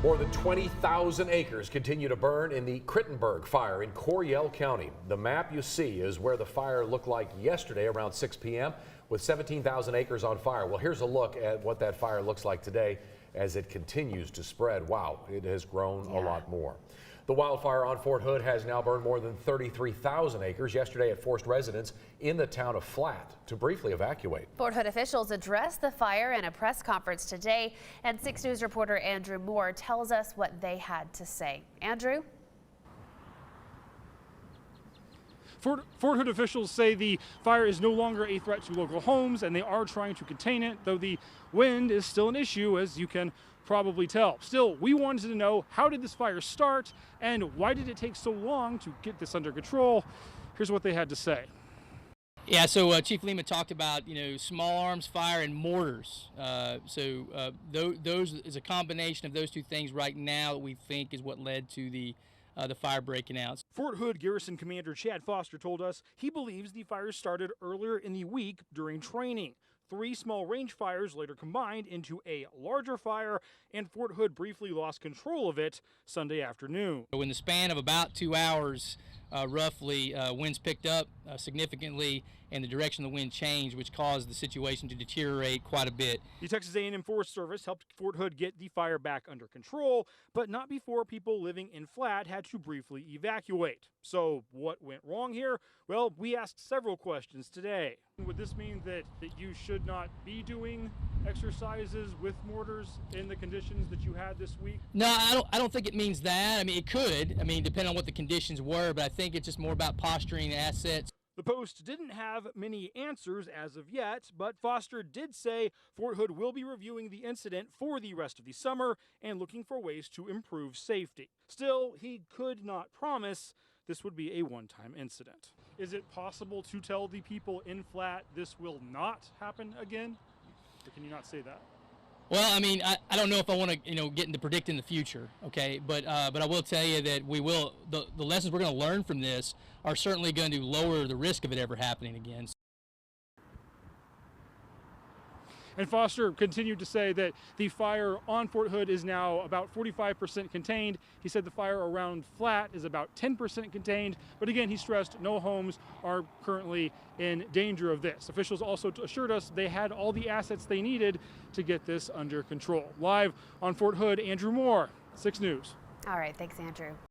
More than 20,000 acres continue to burn in the Crittenburg fire in Coryell County. The map you see is where the fire looked like yesterday around 6 p.m. with 17,000 acres on fire. Well, here's a look at what that fire looks like today as it continues to spread. Wow, it has grown a lot more. The wildfire on Fort Hood has now burned more than 33,000 acres. Yesterday it forced residents in the town of Flat to briefly evacuate. Fort Hood officials addressed the fire in a press conference today, and 6 News reporter Andrew Moore tells us what they had to say. Andrew? Fort Hood officials say the fire is no longer a threat to local homes, and they are trying to contain it, though the wind is still an issue, as you can probably tell. Still, we wanted to know, how did this fire start, and why did it take so long to get this under control? Here's what they had to say. Yeah, so Chief Lima talked about, small arms fire and mortars. Those is a combination of those two things right now that we think is what led to the fire breaking out. Fort Hood Garrison Commander Chad Foster told us he believes the fire started earlier in the week during training. 3 small range fires later combined into a larger fire, and Fort Hood briefly lost control of it Sunday afternoon. In the span of about 2 hours, roughly, winds picked up significantly, and the direction of the wind changed, which caused the situation to deteriorate quite a bit. The Texas A&M Forest Service helped Fort Hood get the fire back under control, but not before people living in Flat had to briefly evacuate. So what went wrong here? Well, we asked several questions today. Would this mean that you should not be doing exercises with mortars in the conditions that you had this week? No, I don't think it means that. I mean, it could. I mean, depending on what the conditions were, but I think it's just more about posturing assets. The Post didn't have many answers as of yet, but Foster did say Fort Hood will be reviewing the incident for the rest of the summer and looking for ways to improve safety. Still, he could not promise this would be a one-time incident. Is it possible to tell the people in Flat this will not happen again? Or can you not say that? Well, I mean, I don't know if I want to, get into predicting the future, okay? But I will tell you that we will. The lessons we're going to learn from this are certainly going to lower the risk of it ever happening again. And Foster continued to say that the fire on Fort Hood is now about 45% contained. He said the fire around Flat is about 10% contained. But again, he stressed no homes are currently in danger of this. Officials also assured us they had all the assets they needed to get this under control. Live on Fort Hood, Andrew Moore, 6 News. All right, thanks, Andrew.